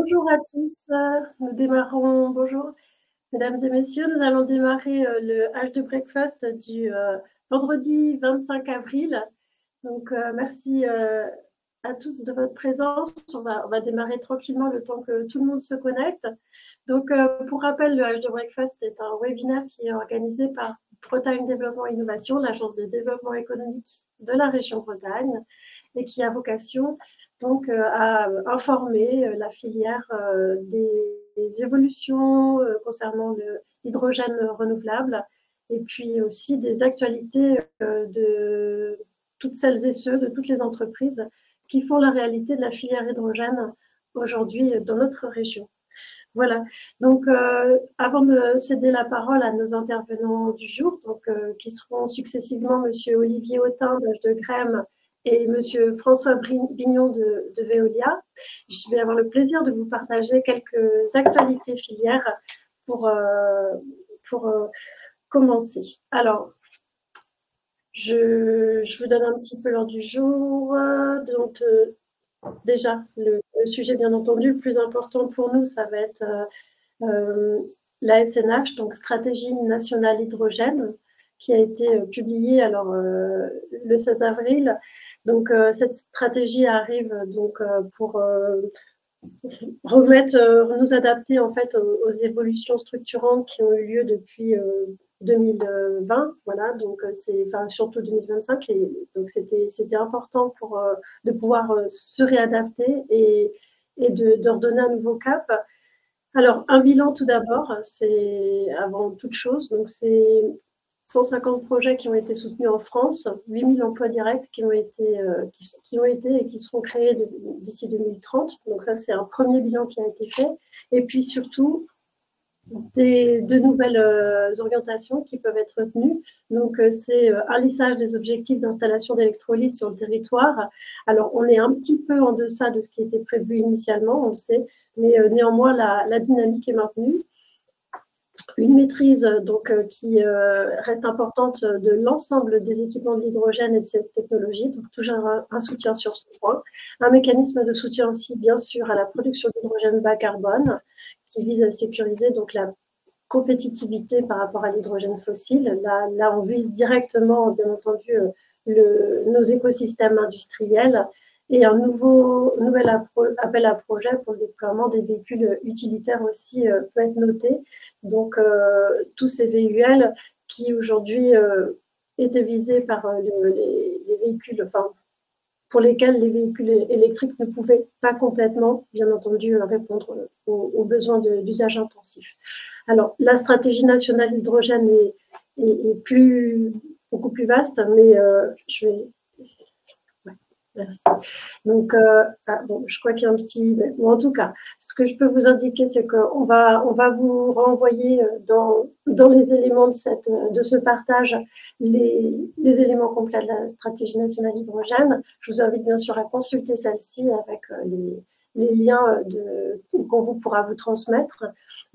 Bonjour à tous, nous démarrons, bonjour mesdames et messieurs, nous allons démarrer le H de Breakfast du vendredi 25 avril. Donc merci à tous de votre présence. On va démarrer tranquillement le temps que tout le monde se connecte. Donc pour rappel, le H de Breakfast est un webinaire qui est organisé par Bretagne Développement et Innovation, l'agence de développement économique de la région Bretagne, et qui a vocation donc à informer la filière des évolutions concernant l'hydrogène renouvelable et puis aussi des actualités de toutes celles et ceux, de toutes les entreprises qui font la réalité de la filière hydrogène aujourd'hui dans notre région. Voilà, donc avant de céder la parole à nos intervenants du jour, donc, qui seront successivement M. Olivier Autain de Grême et M. François Bignon de Veolia, je vais avoir le plaisir de vous partager quelques actualités filières pour commencer. Alors, je vous donne un petit peu l'ordre du jour. Donc, déjà, le sujet, bien entendu, le plus important pour nous, ça va être la SNH, donc Stratégie nationale hydrogène, qui a été publiée alors, le 16 avril. Donc, cette stratégie arrive donc, pour nous adapter en fait aux évolutions structurantes qui ont eu lieu depuis 2020, voilà, donc surtout 2025, et donc c'était important de pouvoir se réadapter et de redonner un nouveau cap. Alors, un bilan tout d'abord, c'est avant toute chose, donc c'est 150 projets qui ont été soutenus en France, 8000 emplois directs qui ont été et qui seront créés d'ici 2030. Donc ça, c'est un premier bilan qui a été fait. Et puis surtout, de nouvelles orientations qui peuvent être retenues. Donc, c'est un lissage des objectifs d'installation d'électrolyse sur le territoire. Alors, on est un petit peu en deçà de ce qui était prévu initialement, on le sait, mais néanmoins, la dynamique est maintenue. Une maîtrise donc, qui reste importante de l'ensemble des équipements de l'hydrogène et de cette technologie, donc toujours un soutien sur ce point. Un mécanisme de soutien aussi, bien sûr, à la production d'hydrogène bas carbone, qui vise à sécuriser donc, la compétitivité par rapport à l'hydrogène fossile. Là, on vise directement, bien entendu, nos écosystèmes industriels et un nouvel appel à projet pour le déploiement des véhicules utilitaires aussi peut être noté. Donc, tous ces VUL qui aujourd'hui étaient visés par les véhicules, enfin, pour lesquels les véhicules électriques ne pouvaient pas complètement, bien entendu, répondre aux besoins d'usage intensif. Alors, la stratégie nationale hydrogène est beaucoup plus vaste, mais je vais... Merci. Donc, je crois qu'il y a un petit... Bon, en tout cas, ce que je peux vous indiquer, c'est qu'on va vous renvoyer dans les éléments de ce partage les éléments complets de la stratégie nationale hydrogène. Je vous invite bien sûr à consulter celle-ci avec les liens qu'on vous pourra vous transmettre.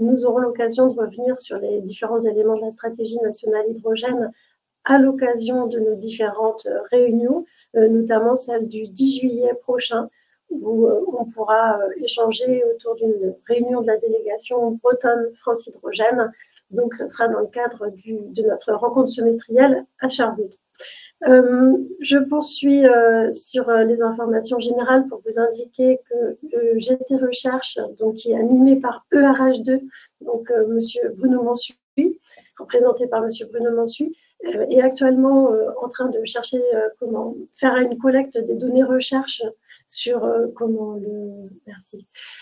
Nous aurons l'occasion de revenir sur les différents éléments de la stratégie nationale hydrogène à l'occasion de nos différentes réunions, notamment celle du 10 juillet prochain, où on pourra échanger autour d'une réunion de la délégation Bretonne France Hydrogène. Donc, ce sera dans le cadre de notre rencontre semestrielle à Charbourg. Je poursuis sur les informations générales pour vous indiquer que le GT Recherche, donc, qui est animé par ERH2, donc Monsieur Bruno Mansuy, représenté par Monsieur Bruno Mansuy, est actuellement en train de chercher comment faire une collecte des données recherche sur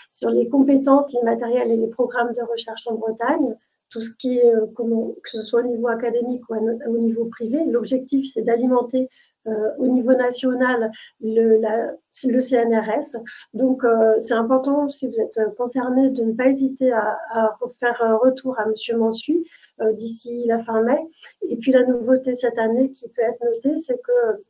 sur les compétences, les matériels et les programmes de recherche en Bretagne, tout ce qui est que ce soit au niveau académique ou au niveau privé. L'objectif, c'est d'alimenter au niveau national le CNRS. Donc, c'est important, si vous êtes concerné, de ne pas hésiter à faire un retour à M. Mansuy d'ici la fin mai. Et puis, la nouveauté cette année qui peut être notée, c'est que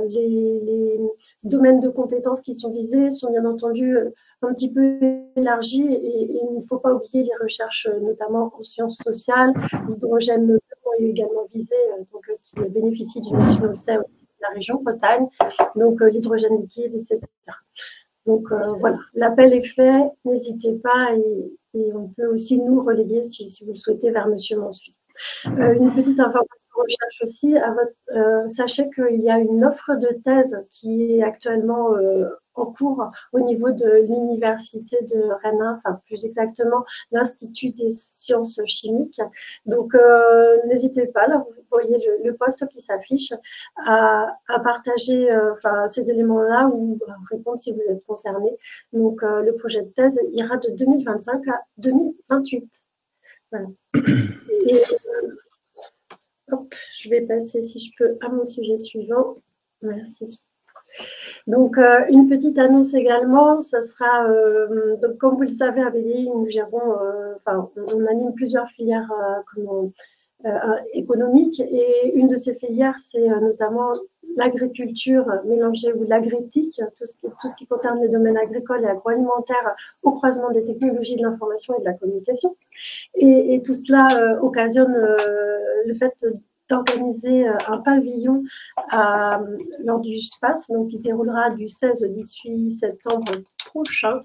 les domaines de compétences qui sont visés sont bien entendu un petit peu élargis et il ne faut pas oublier les recherches, notamment en sciences sociales. L'hydrogène est également visé, donc, qui bénéficie d'une mention de la région Bretagne, donc l'hydrogène liquide, etc. Donc voilà, l'appel est fait, n'hésitez pas et on peut aussi nous relayer si vous le souhaitez vers Monsieur Mansuy. Une petite information recherche aussi, sachez qu'il y a une offre de thèse qui est actuellement en cours au niveau de l'université de Rennes, enfin plus exactement l'Institut des sciences chimiques. Donc n'hésitez pas, là vous voyez le poste qui s'affiche, à partager ces éléments-là ou à répondre si vous êtes concerné. Donc le projet de thèse ira de 2025 à 2028. Voilà. Et, hop, je vais passer, si je peux, à mon sujet suivant. Merci. Donc, une petite annonce également, ça sera, donc, comme vous le savez, à BDI, nous gérons, on anime plusieurs filières économiques et une de ces filières, c'est notamment l'agriculture mélangée ou l'agrétique, tout ce qui concerne les domaines agricoles et agroalimentaires au croisement des technologies de l'information et de la communication. Et tout cela occasionne le fait d'organiser un pavillon lors du SPACE, donc qui déroulera du 16 au 18 septembre prochain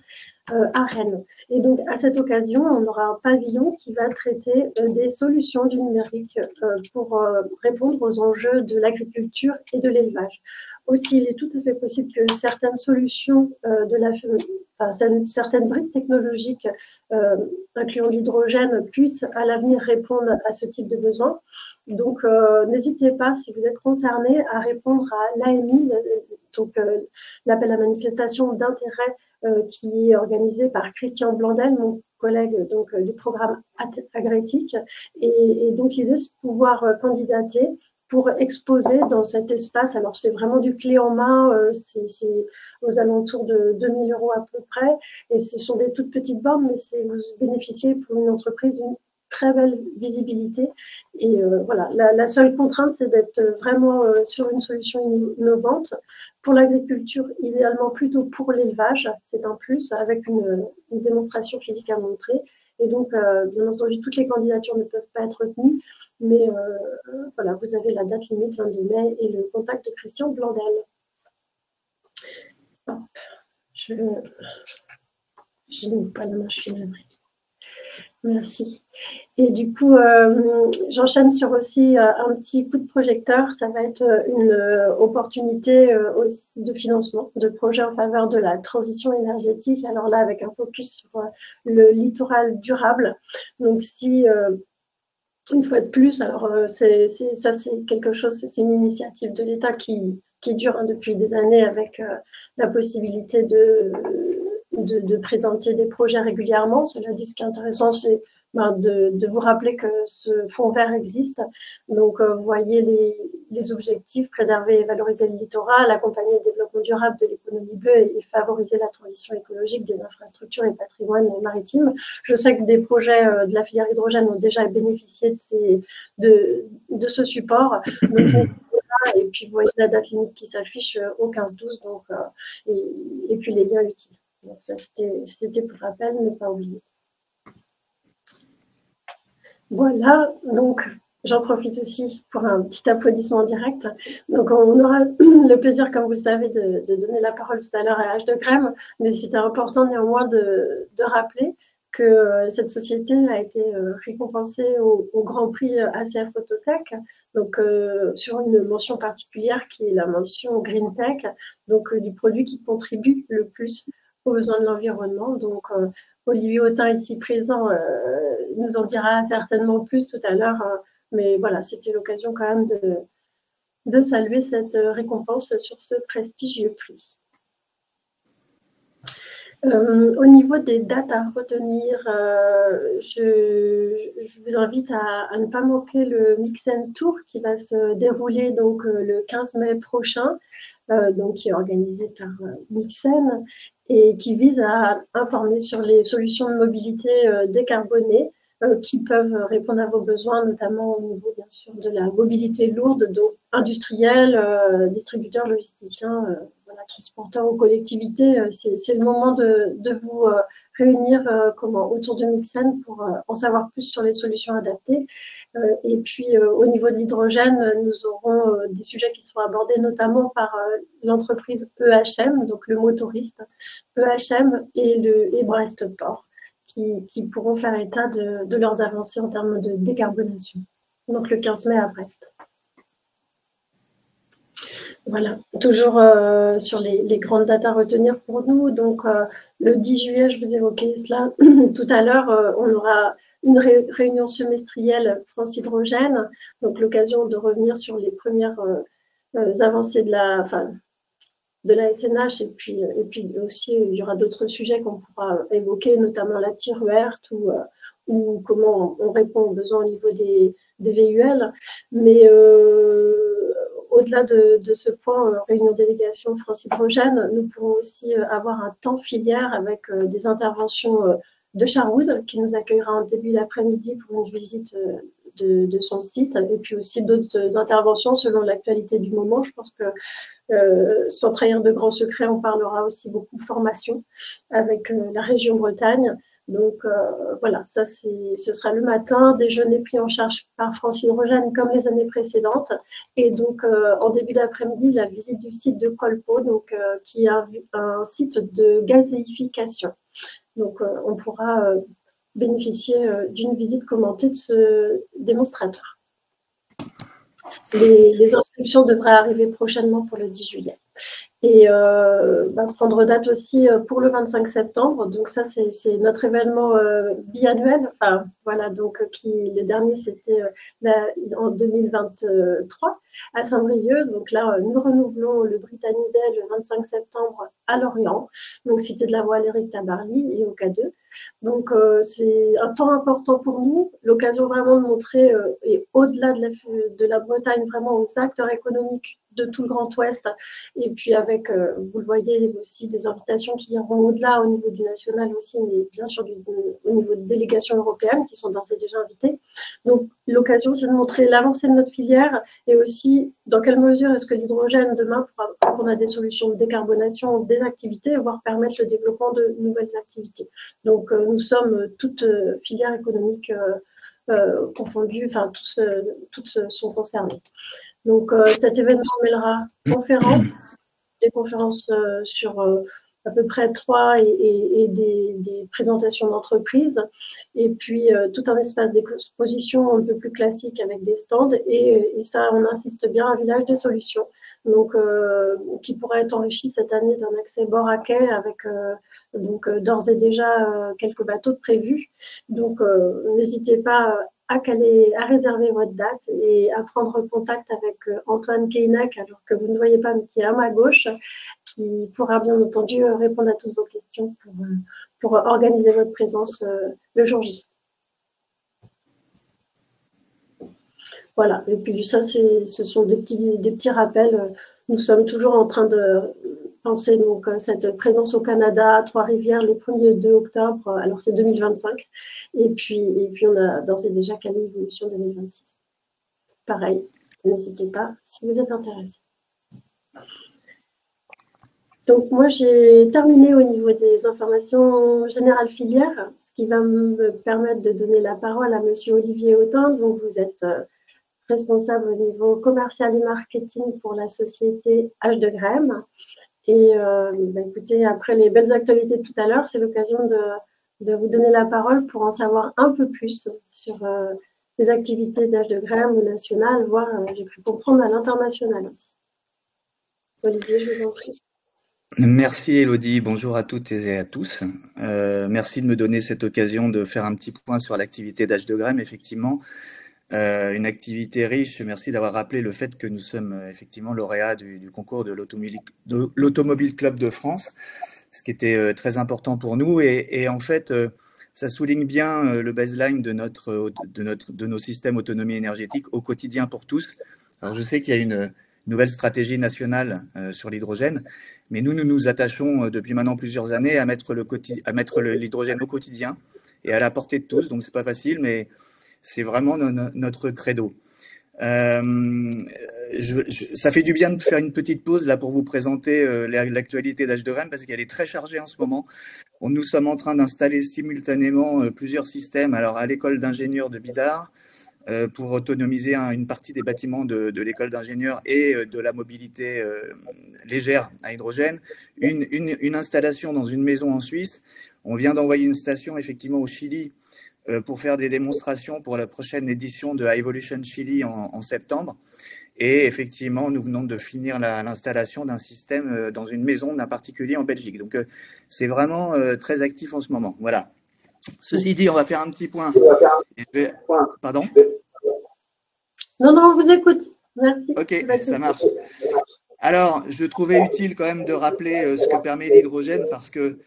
à Rennes. Et donc, à cette occasion, on aura un pavillon qui va traiter des solutions du numérique pour répondre aux enjeux de l'agriculture et de l'élevage. Aussi, il est tout à fait possible que certaines solutions certaines briques technologiques incluant l'hydrogène puissent à l'avenir répondre à ce type de besoin. Donc, n'hésitez pas, si vous êtes concerné, à répondre à l'AMI, donc l'appel à manifestation d'intérêt qui est organisé par Christian Blandel, mon collègue donc, du programme Agrétique. Et donc, l'idée, c'est de pouvoir candidater pour exposer dans cet espace. Alors, c'est vraiment du clé en main, c'est aux alentours de 2 000 € à peu près, et ce sont des toutes petites bornes, mais vous bénéficiez pour une entreprise d'une très belle visibilité. Et voilà, la seule contrainte, c'est d'être vraiment sur une solution innovante. Pour l'agriculture, idéalement plutôt pour l'élevage, c'est un plus, avec une démonstration physique à montrer. Et donc, bien entendu, toutes les candidatures ne peuvent pas être retenues, mais voilà, vous avez la date limite 22 mai et le contact de Christian Blandel. Hop, je n'ai pas la machine. Merci. Et du coup, j'enchaîne sur aussi un petit coup de projecteur. Ça va être une opportunité aussi de financement de projets en faveur de la transition énergétique. Alors là, avec un focus sur le littoral durable. Donc, si une fois de plus, alors c'est quelque chose, c'est une initiative de l'État qui dure depuis des années avec la possibilité de présenter des projets régulièrement. Cela dit, ce qui est intéressant, c'est de vous rappeler que ce fonds vert existe. Donc, vous voyez les objectifs, préserver et valoriser le littoral, accompagner le développement durable de l'économie bleue et favoriser la transition écologique des infrastructures et patrimoine maritime. Je sais que des projets de la filière hydrogène ont déjà bénéficié de ce support. Donc, et puis, vous voyez la date limite qui s'affiche au 15-12, donc, et puis les liens utiles. Donc, ça, c'était pour rappel, ne pas oublier. Voilà, donc j'en profite aussi pour un petit applaudissement direct. Donc, on aura le plaisir, comme vous le savez, de donner la parole tout à l'heure à H de Crème, mais c'était important néanmoins de rappeler que cette société a été récompensée au Grand Prix ACF Autotech, donc sur une mention particulière qui est la mention Green Tech, donc du produit qui contribue le plus aux besoins de l'environnement. Donc, Olivier Autain, ici présent, nous en dira certainement plus tout à l'heure, mais voilà, c'était l'occasion quand même de saluer cette récompense sur ce prestigieux prix. Au niveau des dates à retenir, je vous invite à ne pas manquer le Mixen Tour qui va se dérouler donc, le 15 mai prochain, donc, qui est organisé par Mixen et qui vise à informer sur les solutions de mobilité décarbonées qui peuvent répondre à vos besoins, notamment au niveau, bien sûr, de la mobilité lourde, donc industrielle, distributeurs, logisticiens, voilà, transporteurs ou collectivités. C'est le moment de vous réunir autour de Mixen pour en savoir plus sur les solutions adaptées. Et puis, au niveau de l'hydrogène, nous aurons des sujets qui seront abordés notamment par l'entreprise EHM, donc le motoriste EHM et Brest Port, qui pourront faire état de leurs avancées en termes de décarbonation. Donc, le 15 mai à Brest. Voilà, toujours sur les grandes dates à retenir pour nous. Donc, le 10 juillet, je vous évoquais cela tout à l'heure, on aura une réunion semestrielle France Hydrogène, donc l'occasion de revenir sur les premières avancées de la SNH, et puis aussi il y aura d'autres sujets qu'on pourra évoquer, notamment la tire verte ou comment on répond aux besoins au niveau des VUL. Mais au-delà de ce point, réunion délégation France Hydrogène, nous pourrons aussi avoir un temps filière avec des interventions de Charwood, qui nous accueillera en début d'après-midi pour une visite de son site, et puis aussi d'autres interventions selon l'actualité du moment. Je pense que sans trahir de grands secrets, on parlera aussi beaucoup formation avec la région Bretagne. Donc voilà, ça ce sera le matin, déjeuner pris en charge par France Hydrogène comme les années précédentes. Et donc en début d'après-midi, la visite du site de Colpo, donc, qui est un site de gazéification. Donc on pourra bénéficier d'une visite commentée de ce démonstrateur. Les inscriptions devraient arriver prochainement pour le 10 juillet. Et prendre date aussi pour le 25 septembre. Donc ça, c'est notre événement biannuel. Enfin, voilà, donc le dernier, c'était en 2023 à Saint-Brieuc. Donc là, nous renouvelons le Britannique Day le 25 septembre à Lorient, donc cité de la Voile Éric Tabarly et au K2. Donc c'est un temps important pour nous, l'occasion vraiment de montrer, et au-delà de la Bretagne, vraiment aux acteurs économiques de tout le Grand Ouest, et puis avec, vous le voyez aussi, des invitations qui iront au-delà au niveau du national aussi, mais bien sûr au niveau de délégations européennes qui sont d'ores et déjà invitées. Donc l'occasion, c'est de montrer l'avancée de notre filière et aussi dans quelle mesure est-ce que l'hydrogène demain pourra répondre à des solutions de décarbonation des activités, voire permettre le développement de nouvelles activités. Donc nous sommes toutes filières économiques confondues, enfin toutes sont concernées. Donc cet événement mêlera conférences, des conférences sur à peu près 3 et des présentations d'entreprises, et puis tout un espace d'exposition un peu plus classique avec des stands, et ça, on insiste bien, un village des solutions, donc qui pourrait être enrichi cette année d'un accès bord à quai avec donc d'ores et déjà quelques bateaux de prévus. Donc n'hésitez pas à réserver votre date et à prendre contact avec Antoine Keynac, alors que vous ne voyez pas, mais qui est à ma gauche, qui pourra bien entendu répondre à toutes vos questions pour organiser votre présence le jour J. Voilà, et puis ça, ce sont des petits rappels. Nous sommes toujours en train de penser donc cette présence au Canada à Trois-Rivières les 1er et 2 octobre, alors c'est 2025, et puis on a d'ores et déjà calé l'évolution 2026. Pareil, n'hésitez pas si vous êtes intéressé. Donc moi, j'ai terminé au niveau des informations générales filières, ce qui va me permettre de donner la parole à Monsieur Olivier Autain. Donc vous êtes responsable au niveau commercial et marketing pour la société H de Grême. Et écoutez, après les belles actualités de tout à l'heure, c'est l'occasion de vous donner la parole pour en savoir un peu plus sur les activités d'H de Grême au national, voire, j'ai pu comprendre, à l'international aussi. Olivier, je vous en prie. Merci Elodie, bonjour à toutes et à tous. Merci de me donner cette occasion de faire un petit point sur l'activité d'H de Grême, effectivement. Une activité riche, merci d'avoir rappelé le fait que nous sommes effectivement lauréats du concours de l'Automobile Club de France, ce qui était très important pour nous. Et en fait, ça souligne bien le baseline de nos systèmes autonomie énergétique au quotidien pour tous. Alors je sais qu'il y a une nouvelle stratégie nationale sur l'hydrogène, mais nous nous attachons depuis maintenant plusieurs années à mettre l'hydrogène au quotidien et à la portée de tous. Donc c'est pas facile, mais c'est vraiment notre credo. Ça fait du bien de faire une petite pause là pour vous présenter l'actualité d'H de Grême parce qu'elle est très chargée en ce moment. Nous sommes en train d'installer simultanément plusieurs systèmes. Alors, à l'école d'ingénieurs de Bidart, pour autonomiser une partie des bâtiments de l'école d'ingénieurs et de la mobilité légère à hydrogène. Une installation dans une maison en Suisse. On vient d'envoyer une station effectivement au Chili pour faire des démonstrations pour la prochaine édition de Evolution Chili en septembre. Et effectivement, nous venons de finir l'installation d'un système dans une maison d'un particulier en Belgique. Donc, c'est vraiment très actif en ce moment. Voilà. Ceci dit, on va faire un petit point. Pardon ? Non, on vous écoute. Merci. Ok, ça marche. Alors, je trouvais utile quand même de rappeler ce que permet l'hydrogène parce que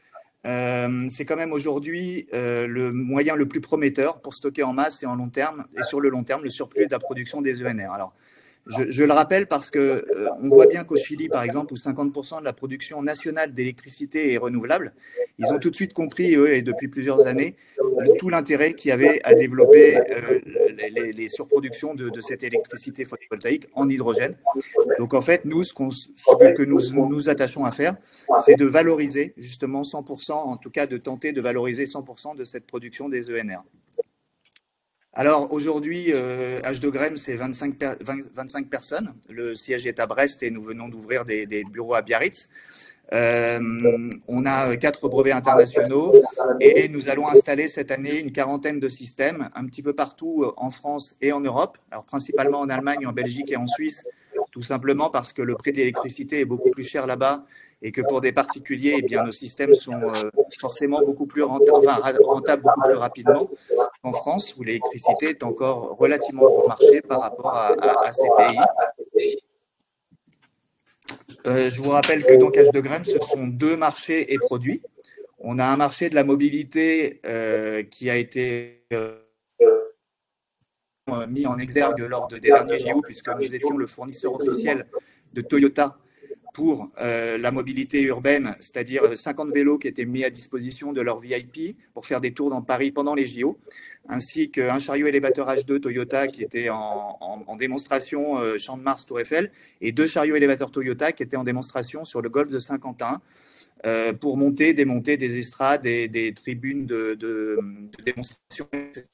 c'est quand même aujourd'hui le moyen le plus prometteur pour stocker en masse et en long terme, et sur le long terme, le surplus de la production des ENR. Alors, je le rappelle parce que on voit bien qu'au Chili, par exemple, où 50% de la production nationale d'électricité est renouvelable, ils ont tout de suite compris, eux, et depuis plusieurs années, tout l'intérêt qu'il y avait à développer les surproductions de cette électricité photovoltaïque en hydrogène. Donc, en fait, nous, ce que nous nous attachons à faire, c'est de valoriser justement 100%, en tout cas de tenter de valoriser 100% de cette production des ENR. Alors aujourd'hui, H2Grem, c'est 25 personnes. Le siège est à Brest et nous venons d'ouvrir des bureaux à Biarritz. On a 4 brevets internationaux et nous allons installer cette année une quarantaine de systèmes un petit peu partout en France et en Europe. Alors principalement en Allemagne, en Belgique et en Suisse, tout simplement parce que le prix de l'électricité est beaucoup plus cher là-bas et que pour des particuliers, eh bien, nos systèmes sont forcément beaucoup plus rentables beaucoup plus rapidement qu'en France, où l'électricité est encore relativement bon marché par rapport à ces pays. Je vous rappelle que donc H2Grem, ce sont 2 marchés et produits. On a un marché de la mobilité qui a été mis en exergue lors des derniers JO, puisque nous étions le fournisseur officiel de Toyota pour la mobilité urbaine, c'est-à-dire 50 vélos qui étaient mis à disposition de leurs VIP pour faire des tours dans Paris pendant les JO, ainsi qu'un chariot élévateur H2 Toyota qui était en démonstration Champ de Mars, Tour Eiffel, et 2 chariots élévateurs Toyota qui étaient en démonstration sur le golfe de Saint-Quentin pour monter, démonter des estrades et des tribunes de démonstration, etc.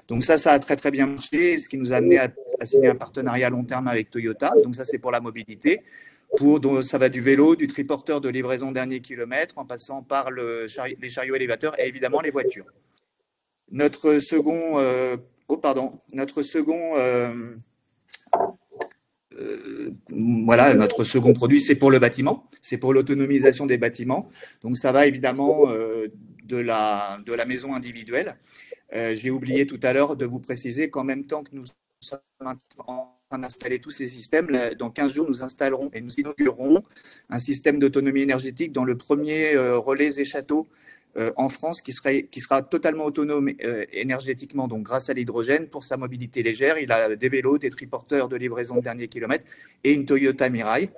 Donc ça a très très bien marché, ce qui nous a amené à signer un partenariat à long terme avec Toyota. Donc ça, c'est pour la mobilité. Ça va du vélo, du triporteur de livraison dernier kilomètre, en passant par les chariots élévateurs et évidemment les voitures. Notre second produit, c'est pour le bâtiment, c'est pour l'autonomisation des bâtiments. Donc ça va évidemment de la maison individuelle. J'ai oublié tout à l'heure de vous préciser qu'en même temps que nous sommes en train d'installer tous ces systèmes, dans 15 jours, nous installerons et nous inaugurerons un système d'autonomie énergétique dans le premier relais et château en France qui sera totalement autonome énergétiquement, donc grâce à l'hydrogène pour sa mobilité légère. Il a des vélos, des triporteurs de livraison de dernier kilomètre et une Toyota Mirai.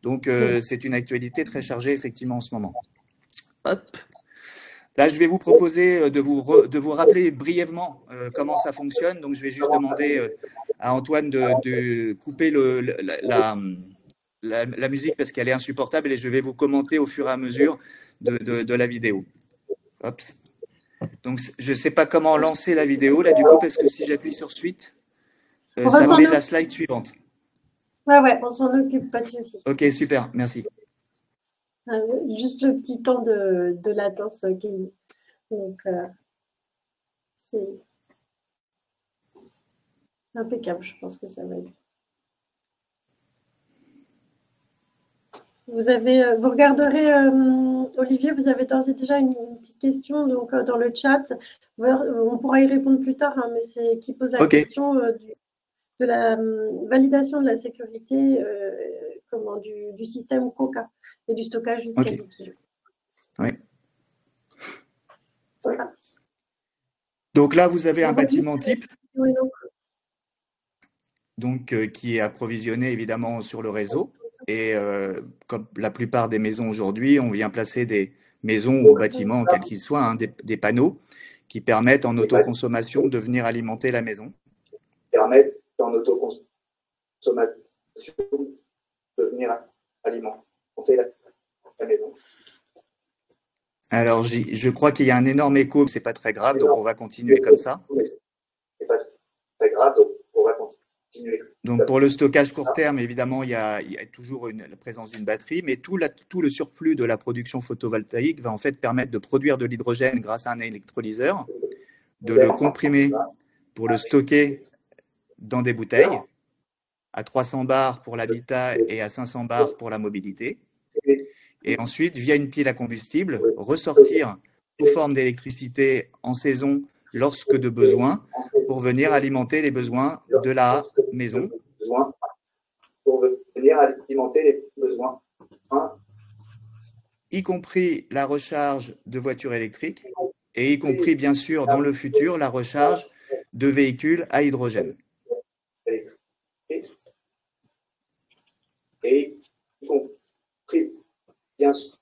Donc, c'est une actualité très chargée effectivement en ce moment. Hop. Là, je vais vous proposer de vous rappeler brièvement comment ça fonctionne. Donc, je vais juste demander à Antoine de couper la musique parce qu'elle est insupportable et je vais vous commenter au fur et à mesure de la vidéo. Hop. Donc, je ne sais pas comment lancer la vidéo là du coup parce que si j'appuie sur suite, ça me met la slide suivante. Ouais, on s'en occupe, pas de souci. Ok, super, merci. Juste le petit temps de latence donc c'est impeccable, je pense que ça va être. Vous regarderez, Olivier, vous avez d'ores et déjà une petite question donc, dans le chat. On pourra y répondre plus tard, hein, mais qui pose la question de la validation de la sécurité du système COCA et du stockage jusqu'à 10 kg. Oui. Voilà. Donc là, vous avez un bâtiment type donc, qui est approvisionné évidemment sur le réseau. Et comme la plupart des maisons aujourd'hui, on vient placer des maisons ou bâtiments, quels qu'ils soient, hein, des panneaux qui permettent en autoconsommation de venir alimenter la maison. Alors, je crois qu'il y a un énorme écho, mais ce n'est pas très grave, donc on va continuer comme ça. C'est pas très grave, donc on va continuer. Donc, pour le stockage court terme, évidemment, il y a toujours la présence d'une batterie, mais tout le surplus de la production photovoltaïque va en fait permettre de produire de l'hydrogène grâce à un électrolyseur, de le comprimer pour le stocker dans des bouteilles, à 300 bars pour l'habitat et à 500 bars pour la mobilité. Et ensuite, via une pile à combustible, ressortir sous forme d'électricité en saison lorsque de besoin pour venir alimenter les besoins de la maison. Y compris la recharge de voitures électriques et y compris, bien sûr, dans le futur, la recharge de véhicules à hydrogène. Et y compris, bien sûr.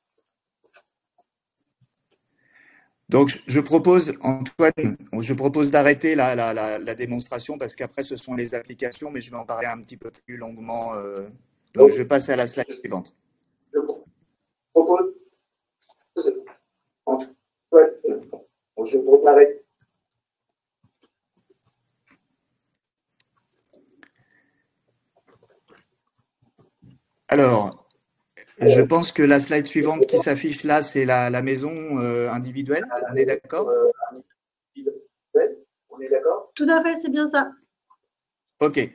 Donc, je propose, Antoine, d'arrêter la démonstration parce qu'après, ce sont les applications, mais je vais en parler un petit peu plus longuement. Donc, je passe à la slide suivante. Je propose, Antoine, je propose d'arrêter. Alors, je pense que la slide suivante qui s'affiche là, c'est la maison individuelle. On est d'accord? On est d'accord? Tout à fait, c'est bien ça. OK.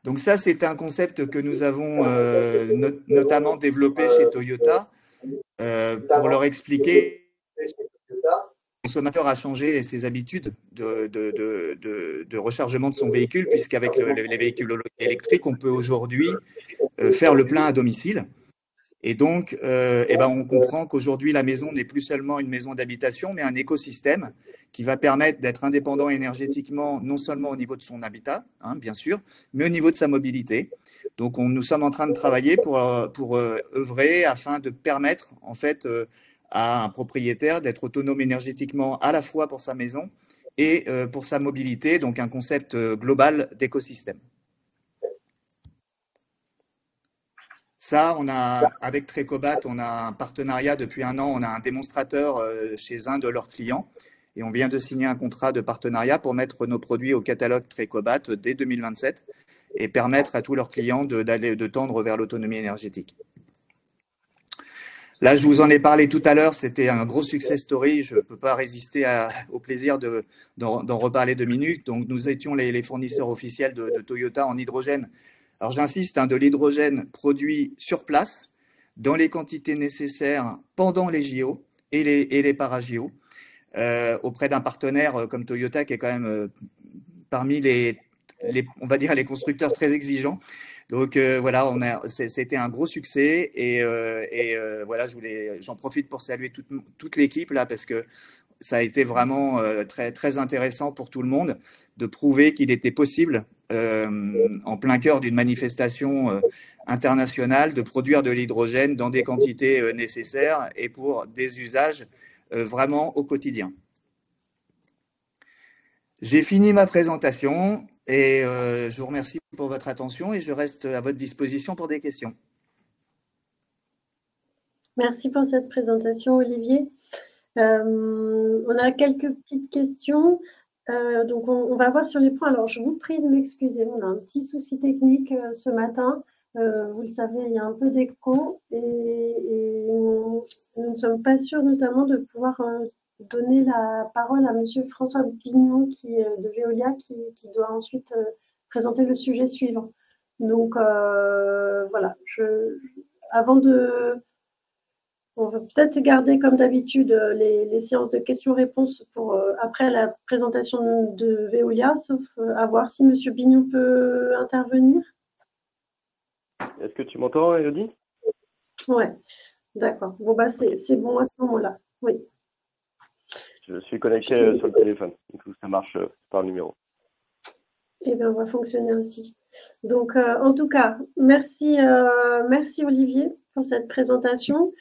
Donc ça, c'est un concept que nous avons notamment développé chez Toyota pour leur expliquer que le consommateur a changé ses habitudes de rechargement de son véhicule, puisqu'avec les véhicules électriques, on peut aujourd'hui faire le plein à domicile. Et donc, on comprend qu'aujourd'hui, la maison n'est plus seulement une maison d'habitation, mais un écosystème qui va permettre d'être indépendant énergétiquement, non seulement au niveau de son habitat, bien sûr, mais au niveau de sa mobilité. Donc, nous sommes en train de travailler pour œuvrer afin de permettre, en fait, à un propriétaire d'être autonome énergétiquement à la fois pour sa maison et pour sa mobilité, donc un concept global d'écosystème. Ça, avec Trecobat, on a un partenariat depuis un an, on a un démonstrateur chez un de leurs clients et on vient de signer un contrat de partenariat pour mettre nos produits au catalogue Trecobat dès 2027 et permettre à tous leurs clients de tendre vers l'autonomie énergétique. Là, je vous en ai parlé tout à l'heure, c'était un gros success story, je ne peux pas résister au plaisir d'en reparler 2 minutes. Donc, nous étions les fournisseurs officiels de Toyota en hydrogène. Alors, j'insiste, de l'hydrogène produit sur place, dans les quantités nécessaires pendant les JO et les para-JO, auprès d'un partenaire comme Toyota qui est quand même parmi on va dire, les constructeurs très exigeants. Donc, voilà, c'était un gros succès et voilà, j'en profite pour saluer toute l'équipe là parce que ça a été vraiment très, très intéressant pour tout le monde de prouver qu'il était possible, en plein cœur d'une manifestation internationale, de produire de l'hydrogène dans des quantités nécessaires et pour des usages vraiment au quotidien. J'ai fini ma présentation et je vous remercie pour votre attention et je reste à votre disposition pour des questions. Merci pour cette présentation, Olivier. On a quelques petites questions. Donc, on va voir sur les points. Alors, je vous prie de m'excuser. On a un petit souci technique ce matin. Vous le savez, il y a un peu d'écho et nous ne sommes pas sûrs notamment de pouvoir donner la parole à Monsieur François Bignon de Veolia qui doit ensuite présenter le sujet suivant. Donc, voilà. Avant de... On va peut-être garder comme d'habitude les séances de questions-réponses pour après la présentation de Veolia, sauf à voir si M. Bignon peut intervenir. Est-ce que tu m'entends, Elodie? Oui, d'accord. Bon, bah, c'est bon à ce moment-là. Oui. Je suis connecté sur le téléphone, donc ça marche par numéro. Eh bien, on va fonctionner ainsi. Donc, en tout cas, merci Olivier pour cette présentation.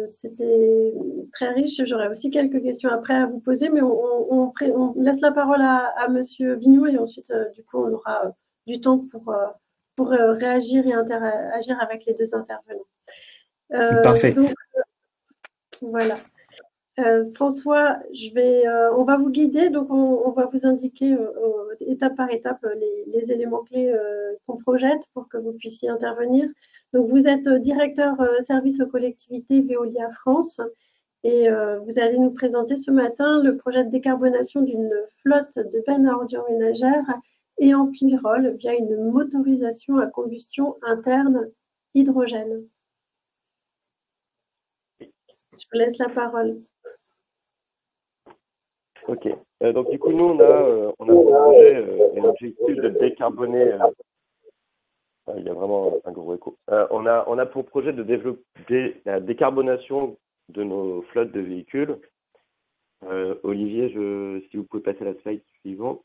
C'était très riche. J'aurais aussi quelques questions après à vous poser, mais on laisse la parole à Monsieur Bignon et ensuite, du coup, on aura du temps pour réagir et interagir avec les deux intervenants. Parfait. Donc, voilà. François, on va vous guider, donc on va vous indiquer étape par étape les éléments clés qu'on projette pour que vous puissiez intervenir. Donc, vous êtes directeur service aux collectivités Veolia France et vous allez nous présenter ce matin le projet de décarbonation d'une flotte de bennes à ordures ménagères et en pyrrole via une motorisation à combustion interne hydrogène. Je vous laisse la parole. Ok. Donc, du coup, nous, on a pour projet un objectif de décarboner. Il y a vraiment un gros écho. On a pour projet de développer la décarbonation de nos flottes de véhicules. Olivier, si vous pouvez passer à la slide suivante.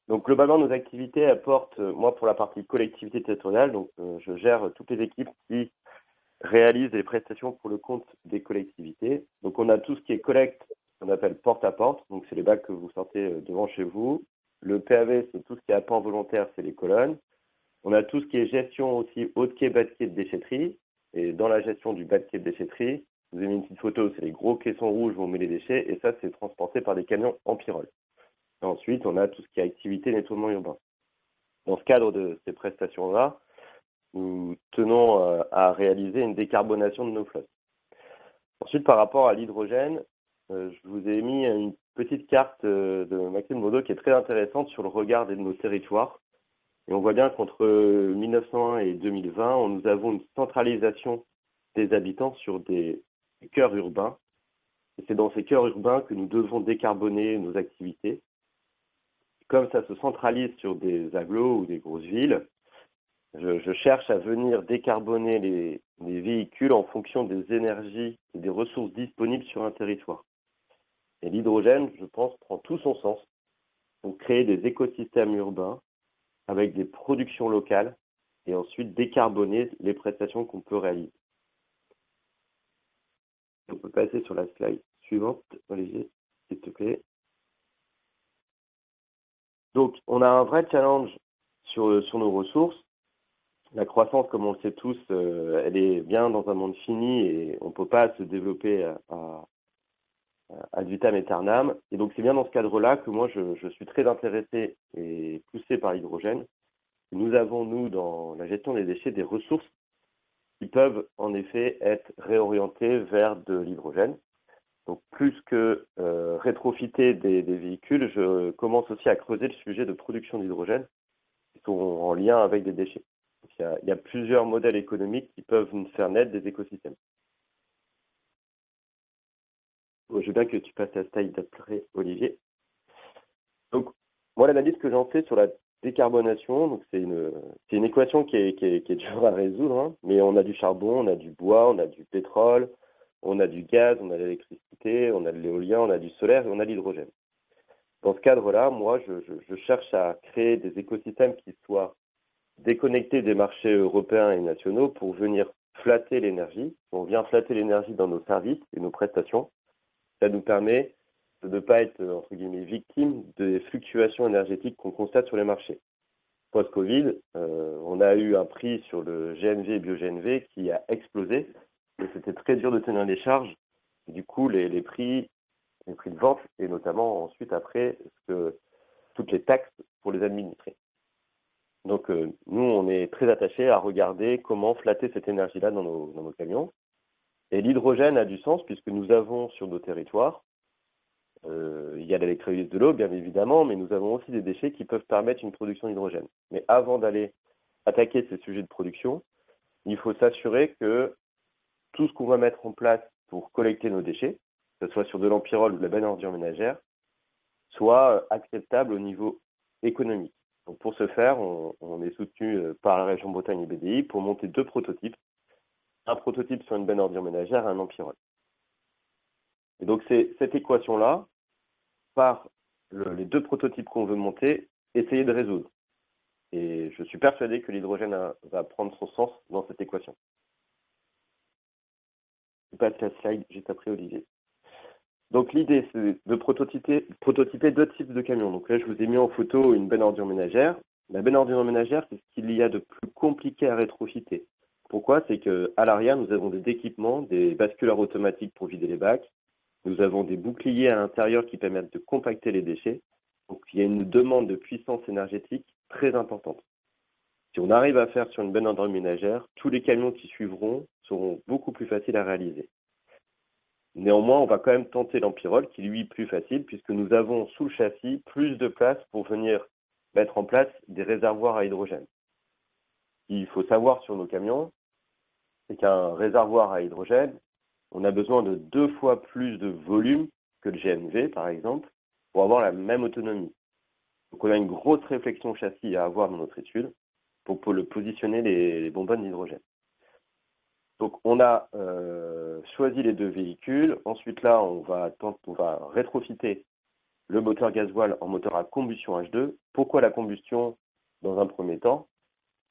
Donc, globalement, nos activités apportent, moi, pour la partie collectivité territoriale, donc je gère toutes les équipes qui réalisent les prestations pour le compte des collectivités. Donc, on a tout ce qui est collecte, qu'on appelle porte-à-porte. Donc, c'est les bacs que vous sortez devant chez vous. Le PAV, c'est tout ce qui est apport volontaire, c'est les colonnes. On a tout ce qui est gestion aussi haut de quai, bas de quai de déchetterie. Et dans la gestion du bas de quai de déchetterie, vous avez mis une petite photo, c'est les gros caissons rouges où on met les déchets. Et ça, c'est transporté par des camions en pyrrole. Et ensuite, on a tout ce qui est activité nettoiement urbain. Dans ce cadre de ces prestations-là, nous tenons à réaliser une décarbonation de nos flottes. Ensuite, par rapport à l'hydrogène, je vous ai mis une petite carte de Maxime Baudot qui est très intéressante sur le regard de nos territoires. Et on voit bien qu'entre 1901 et 2020, nous avons une centralisation des habitants sur des cœurs urbains. Et c'est dans ces cœurs urbains que nous devons décarboner nos activités. Comme ça se centralise sur des agglos ou des grosses villes, je cherche à venir décarboner les véhicules en fonction des énergies et des ressources disponibles sur un territoire. Et l'hydrogène, je pense, prend tout son sens pour créer des écosystèmes urbains avec des productions locales et ensuite décarboner les prestations qu'on peut réaliser. On peut passer sur la slide suivante, Olivier, s'il te plaît. Donc, on a un vrai challenge sur nos ressources. La croissance, comme on le sait tous, elle est bien dans un monde fini et on ne peut pas se développer ad vitam aeternam. Et donc, c'est bien dans ce cadre-là que moi, je suis très intéressé et poussé par l'hydrogène. Nous avons, nous, dans la gestion des déchets, des ressources qui peuvent, en effet, être réorientées vers de l'hydrogène. Donc, plus que rétrofiter des véhicules, je commence aussi à creuser le sujet de production d'hydrogène qui sont en lien avec des déchets. Donc, il y a plusieurs modèles économiques qui peuvent nous faire naître des écosystèmes. Je veux bien que tu passes la slide d'après, Olivier. Donc, moi, l'analyse que j'en fais sur la décarbonation, donc c'est une équation qui est dure à résoudre, hein, mais on a du charbon, on a du bois, on a du pétrole, on a du gaz, on a de l'électricité, on a de l'éolien, on a du solaire et on a de l'hydrogène. Dans ce cadre-là, moi, je cherche à créer des écosystèmes qui soient déconnectés des marchés européens et nationaux pour venir flatter l'énergie. On vient flatter l'énergie dans nos services et nos prestations. Ça nous permet de ne pas être, entre guillemets, victime des fluctuations énergétiques qu'on constate sur les marchés. Post-Covid, on a eu un prix sur le GNV et bio-GNV qui a explosé et c'était très dur de tenir les charges. Du coup, les prix de vente et notamment ensuite après toutes les taxes pour les administrer. Donc, nous, on est très attachés à regarder comment flatter cette énergie-là dans nos camions. Et l'hydrogène a du sens puisque nous avons sur nos territoires, il y a l'électrolyse de l'eau, bien évidemment, mais nous avons aussi des déchets qui peuvent permettre une production d'hydrogène. Mais avant d'aller attaquer ces sujets de production, il faut s'assurer que tout ce qu'on va mettre en place pour collecter nos déchets, que ce soit sur de l'empyrole ou de la benne à ordures ménagères, soit acceptable au niveau économique. Donc pour ce faire, on est soutenu par la région Bretagne et BDI pour monter 2 prototypes. Un prototype sur une benne à ordures ménagères et un empyrole. Et donc c'est cette équation-là, par les 2 prototypes qu'on veut monter, essayer de résoudre. Et je suis persuadé que l'hydrogène va prendre son sens dans cette équation. Je passe la slide juste après, Olivier. Donc l'idée, c'est de prototyper 2 types de camions. Donc là, je vous ai mis en photo une benne à ordures ménagères. La benne à ordures ménagères, c'est ce qu'il y a de plus compliqué à rétrofiter. Pourquoi? C'est qu'à l'arrière, nous avons des équipements, des basculeurs automatiques pour vider les bacs. Nous avons des boucliers à l'intérieur qui permettent de compacter les déchets. Donc, il y a une demande de puissance énergétique très importante. Si on arrive à faire sur une benne hydroménagère, tous les camions qui suivront seront beaucoup plus faciles à réaliser. Néanmoins, on va quand même tenter l'empyrole, qui lui est plus facile, puisque nous avons sous le châssis plus de place pour venir mettre en place des réservoirs à hydrogène. Ce qu'il faut savoir sur nos camions, c'est qu'un réservoir à hydrogène, on a besoin de 2 fois plus de volume que le GNV, par exemple, pour avoir la même autonomie. Donc, on a une grosse réflexion châssis à avoir dans notre étude pour le positionner les bonbonnes d'hydrogène. Donc, on a choisi les 2 véhicules. Ensuite, là, on va rétrofiter le moteur gasoil en moteur à combustion H2. Pourquoi la combustion dans un premier temps?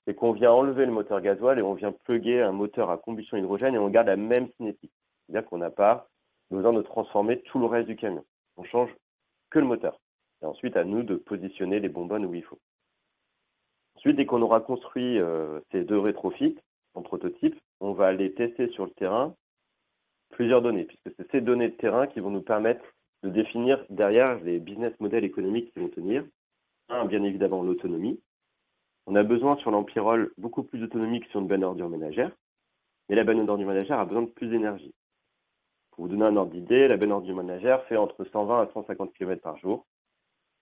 C'est qu'on vient enlever le moteur gasoil et on vient plugger un moteur à combustion hydrogène et on garde la même cinétique. C'est-à-dire qu'on n'a pas besoin de transformer tout le reste du camion. On change que le moteur. Et ensuite, à nous de positionner les bonbonnes où il faut. Ensuite, dès qu'on aura construit ces 2 rétrofits en prototype, on va aller tester sur le terrain plusieurs données, puisque c'est ces données de terrain qui vont nous permettre de définir derrière les business models économiques qui vont tenir. Bien évidemment, l'autonomie. On a besoin sur l'empyrole beaucoup plus d'autonomie que sur une benne ordure ménagère, mais la benne ordure ménagère a besoin de plus d'énergie. Pour vous donner un ordre d'idée, la benne ordure ménagère fait entre 120 à 150 km par jour.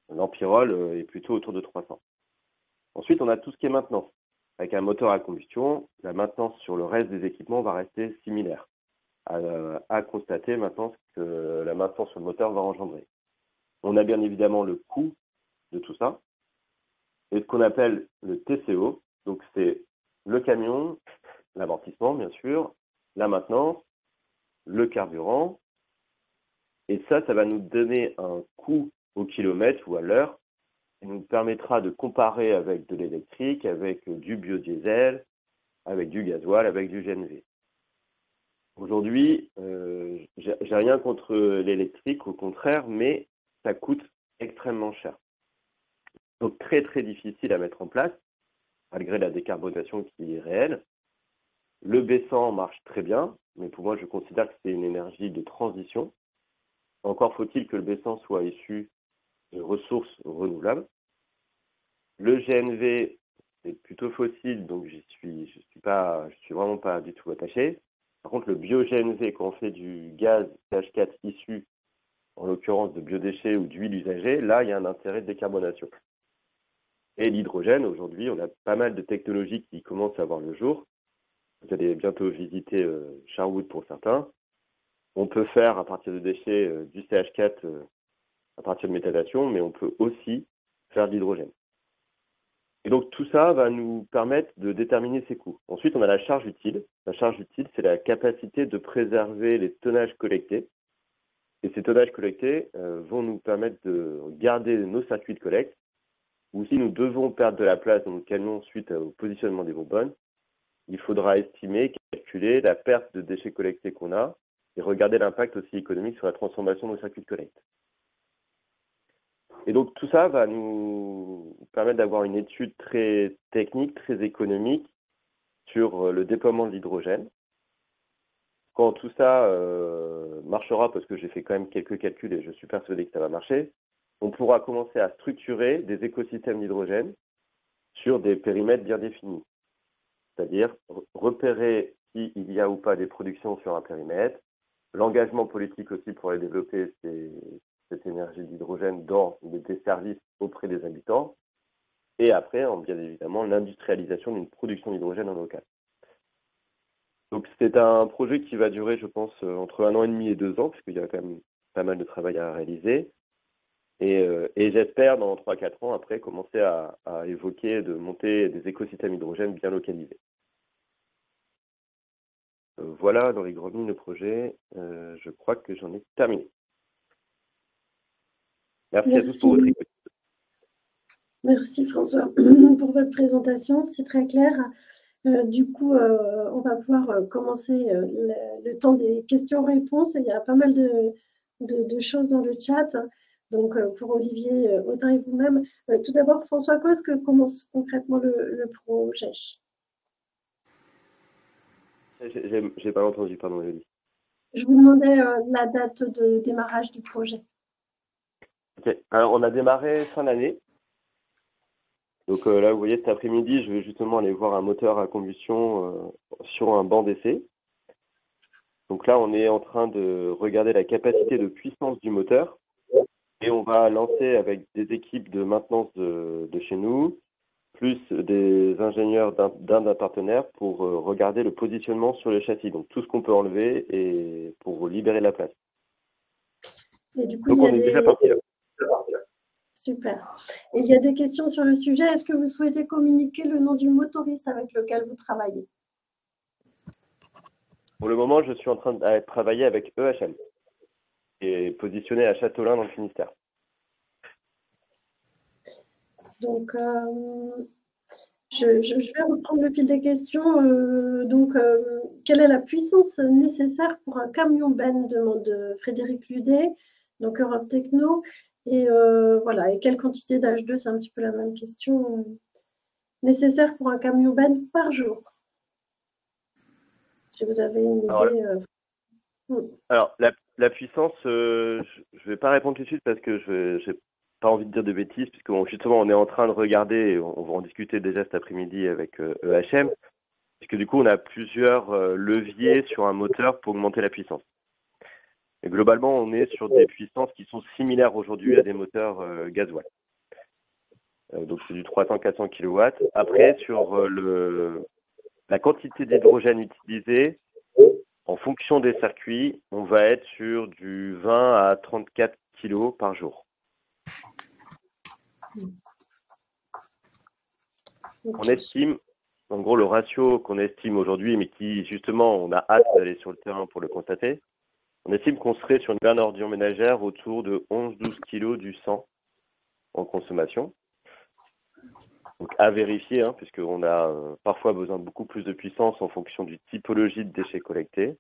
L'empyrole est plutôt autour de 300. Ensuite, on a tout ce qui est maintenance. Avec un moteur à combustion, la maintenance sur le reste des équipements va rester similaire à constater maintenant ce que la maintenance sur le moteur va engendrer. On a bien évidemment le coût de tout ça et ce qu'on appelle le TCO. Donc, c'est le camion, l'amortissement, bien sûr, la maintenance, le carburant. Et ça va nous donner un coût au kilomètre ou à l'heure qui nous permettra de comparer avec de l'électrique, avec du biodiesel, avec du gasoil, avec du GNV. Aujourd'hui, j'ai rien contre l'électrique, au contraire, mais ça coûte extrêmement cher. Donc très très difficile à mettre en place, malgré la décarbonation qui est réelle. Le B100 marche très bien, mais pour moi je considère que c'est une énergie de transition. Encore faut-il que le B100 soit issu de ressources renouvelables. Le GNV est plutôt fossile, donc je suis vraiment pas du tout attaché. Par contre, le bio-GNV, quand on fait du gaz CH4 issu, en l'occurrence de biodéchets ou d'huile usagée, là, il y a un intérêt de décarbonation. Et l'hydrogène, aujourd'hui, on a pas mal de technologies qui commencent à voir le jour. Vous allez bientôt visiter Sherwood pour certains. On peut faire, à partir de déchets, du CH4 à partir de méthanisation, mais on peut aussi faire de l'hydrogène. Et donc, tout ça va nous permettre de déterminer ses coûts. Ensuite, on a la charge utile. La charge utile, c'est la capacité de préserver les tonnages collectés. Et ces tonnages collectés vont nous permettre de garder nos circuits de collecte. Ou si nous devons perdre de la place dans nos camions suite au positionnement des bonbonnes, il faudra estimer, calculer la perte de déchets collectés qu'on a et regarder l'impact aussi économique sur la transformation de nos circuits de collecte. Et donc, tout ça va nous permettre d'avoir une étude très technique, très économique sur le déploiement de l'hydrogène. Quand tout ça marchera, parce que j'ai fait quand même quelques calculs et je suis persuadé que ça va marcher, on pourra commencer à structurer des écosystèmes d'hydrogène sur des périmètres bien définis. C'est-à-dire repérer s'il y a ou pas des productions sur un périmètre, l'engagement politique aussi pour aller développer cette énergie d'hydrogène dans des services auprès des habitants, et après, bien évidemment, l'industrialisation d'une production d'hydrogène en local. Donc c'est un projet qui va durer, je pense, entre 1 an et demi et 2 ans, puisqu'il y a quand même pas mal de travail à réaliser. Et j'espère, dans 3-4 ans, après, commencer à évoquer de monter des écosystèmes hydrogène bien localisés. Voilà, dans les grandes lignes, le projet. Je crois que j'en ai terminé. Merci à tous pour votre écoute. Merci François pour votre présentation, c'est très clair. Du coup, on va pouvoir commencer le temps des questions-réponses. Il y a pas mal de choses dans le chat. Donc, pour Olivier Audin et vous-même, tout d'abord, François, comment commence concrètement le projet? J'ai pas entendu, pardon, Elodie. Je vous demandais la date de démarrage du projet. Ok. Alors, on a démarré fin d'année. Donc là, vous voyez, cet après-midi, je vais justement aller voir un moteur à combustion sur un banc d'essai. Donc là, on est en train de regarder la capacité de puissance du moteur et on va lancer avec des équipes de maintenance de chez nous, plus des ingénieurs d'un partenaire pour regarder le positionnement sur le châssis. Donc tout ce qu'on peut enlever et pour libérer la place. Et du coup, Donc on est déjà parti là. Super. Et il y a des questions sur le sujet. Est-ce que vous souhaitez communiquer le nom du motoriste avec lequel vous travaillez? Pour le moment, je suis en train de travailler avec EHM et positionné à Châteaulin dans le Finistère. Donc, je vais reprendre le fil des questions. Quelle est la puissance nécessaire pour un camion Ben, demande Frédéric Ludet, donc Europe Techno. Et voilà, et quelle quantité d'H2, c'est un petit peu la même question, nécessaire pour un camion Ben par jour? Si vous avez une idée. Alors, la puissance, je ne vais pas répondre tout de suite parce que je n'ai pas envie de dire de bêtises, puisque justement, on est en train de regarder, et on va en discuter déjà cet après-midi avec EHM, puisque du coup, on a plusieurs leviers sur un moteur pour augmenter la puissance. Et globalement, on est sur des puissances qui sont similaires aujourd'hui à des moteurs gasoil. Donc, c'est du 300-400 kW. Après, sur la quantité d'hydrogène utilisée, en fonction des circuits, on va être sur du 20 à 34 kg par jour. On estime, en gros, le ratio qu'on estime aujourd'hui, mais qui, justement, on a hâte d'aller sur le terrain pour le constater, on estime qu'on serait sur une bonne ordure ménagère autour de 11-12 kg du 100 en consommation. Donc, à vérifier, hein, puisqu'on a parfois besoin de beaucoup plus de puissance en fonction du typologie de déchets collectés.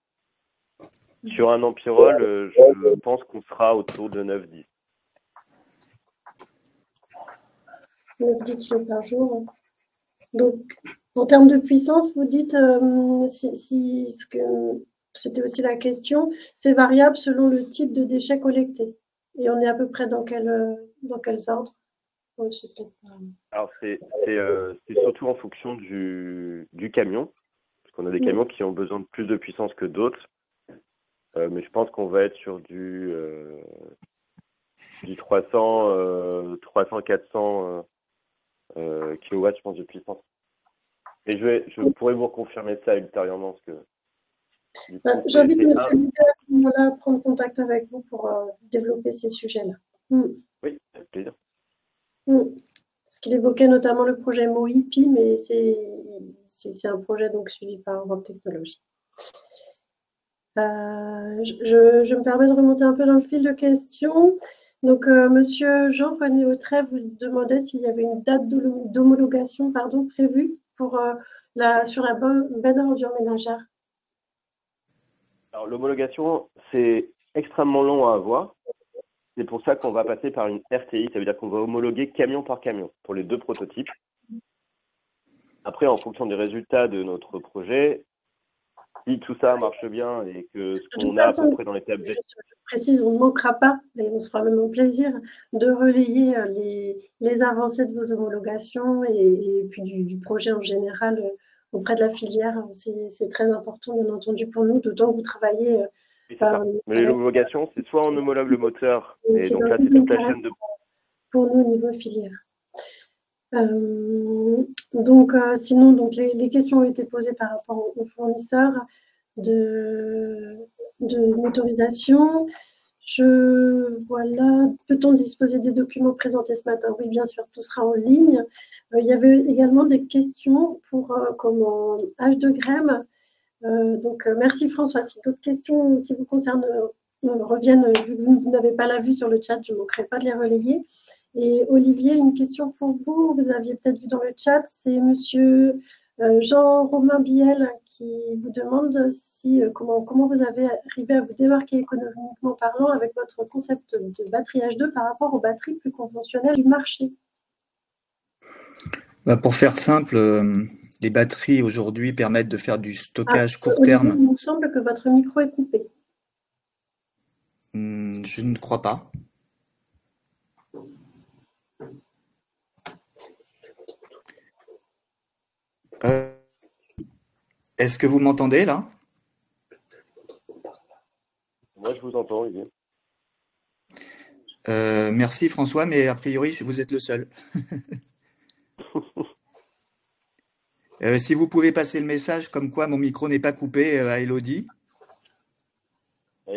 Sur un ampérol, je pense qu'on sera autour de 9-10. 9-10 kg par jour. Donc, en termes de puissance, vous dites, c'était aussi la question, c'est variable selon le type de déchets collectés. Et on est à peu près dans quels ordres? Alors, c'est surtout en fonction du camion, parce qu'on a des camions qui ont besoin de plus de puissance que d'autres. Mais je pense qu'on va être sur du 300-400 kW, je pense, de puissance. Et je pourrais vous confirmer ça ultérieurement. J'invite M. Ludet à prendre contact avec vous pour développer ces sujets-là. Oui, avec plaisir. Parce qu'il évoquait notamment le projet MOIPI, mais c'est un projet donc suivi par Europe Technologies. Je me permets de remonter un peu dans le fil de questions. Donc, Monsieur Jean-René Autret vous demandait s'il y avait une date d'homologation prévue pour, sur la benne ordure ménagère. Alors, l'homologation, c'est extrêmement long à avoir. C'est pour ça qu'on va passer par une RTI, ça veut dire qu'on va homologuer camion par camion pour les 2 prototypes. Après, en fonction des résultats de notre projet, si tout ça marche bien et que ce qu'on a à peu près dans les tables. Je précise, on ne manquera pas, et on se fera même un plaisir de relayer les avancées de vos homologations et puis du projet en général auprès de la filière. C'est très important, bien entendu, pour nous, d'autant que vous travaillez. Mais l'homologation, c'est soit on homologue le moteur, et donc là, c'est toute la chaîne de. Pour nous, au niveau filière. Sinon, les questions ont été posées par rapport aux fournisseurs de motorisation. Voilà, peut-on disposer des documents présentés ce matin? Oui, bien sûr, tout sera en ligne. Il y avait également des questions pour comment H2Grem. Merci François. Si d'autres questions qui vous concernent reviennent, vu que vous n'avez pas la vue sur le chat, je ne manquerai pas de les relayer. Et Olivier, une question pour vous. Vous aviez peut-être vu dans le chat, c'est Monsieur Jean-Romain Biel qui vous demande comment vous avez arrivé à vous démarquer économiquement parlant avec votre concept de batterie H2 par rapport aux batteries plus conventionnelles du marché. Pour faire simple, les batteries aujourd'hui permettent de faire du stockage court Olivier, terme. il me semble que votre micro est coupé. Je ne crois pas. Est-ce que vous m'entendez là? Moi, je vous entends, Olivier. Merci François, mais a priori, vous êtes le seul. Si vous pouvez passer le message comme quoi mon micro n'est pas coupé à Elodie.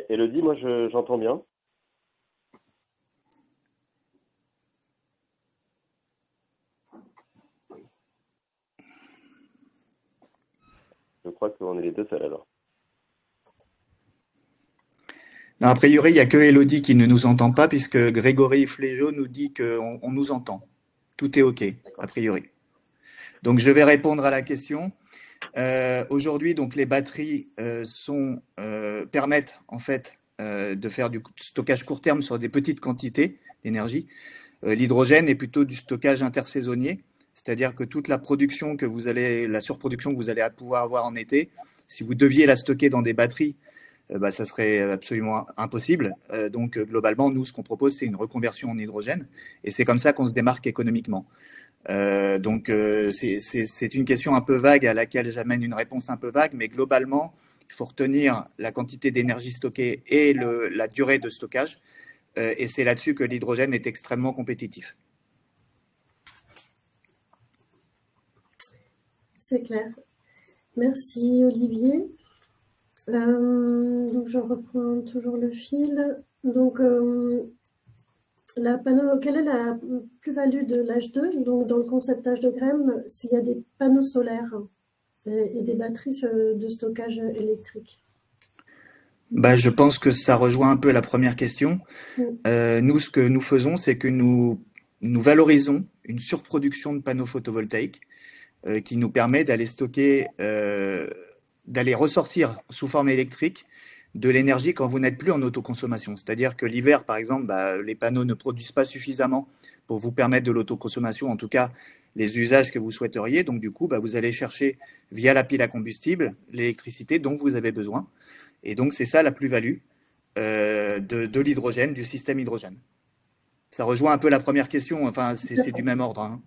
Elodie, moi, j'entends bien. Je crois qu'on est les deux seuls alors. Non, a priori, il n'y a que Elodie qui ne nous entend pas puisque Grégory Flégeau nous dit qu'on nous entend. Tout est OK, a priori. Donc, je vais répondre à la question. Aujourd'hui, donc, les batteries permettent en fait de faire du stockage court terme sur des petites quantités d'énergie. L'hydrogène est plutôt du stockage intersaisonnier, c'est-à-dire que toute la production la surproduction que vous allez pouvoir avoir en été, si vous deviez la stocker dans des batteries, ça serait absolument impossible. Donc, globalement, nous, ce qu'on propose, c'est une reconversion en hydrogène, et c'est comme ça qu'on se démarque économiquement. Donc, c'est une question un peu vague à laquelle j'amène une réponse un peu vague, mais globalement, il faut retenir la quantité d'énergie stockée et la durée de stockage, et c'est là-dessus que l'hydrogène est extrêmement compétitif. C'est clair. Merci Olivier. Donc je reprends toujours le fil. Donc quelle est la plus-value de l'H2 donc dans le concept H2GREM s'il y a des panneaux solaires et des batteries de stockage électrique? Je pense que ça rejoint un peu la première question. Nous, ce que nous faisons, c'est que nous valorisons une surproduction de panneaux photovoltaïques qui nous permet d'aller stocker, d'aller ressortir sous forme électrique de l'énergie quand vous n'êtes plus en autoconsommation. C'est-à-dire que l'hiver, par exemple, les panneaux ne produisent pas suffisamment pour vous permettre de l'autoconsommation, en tout cas les usages que vous souhaiteriez. Donc du coup, vous allez chercher via la pile à combustible l'électricité dont vous avez besoin. Et donc c'est ça la plus-value de l'hydrogène, du système hydrogène. Ça rejoint un peu la première question, enfin c'est du même ordre. Hein.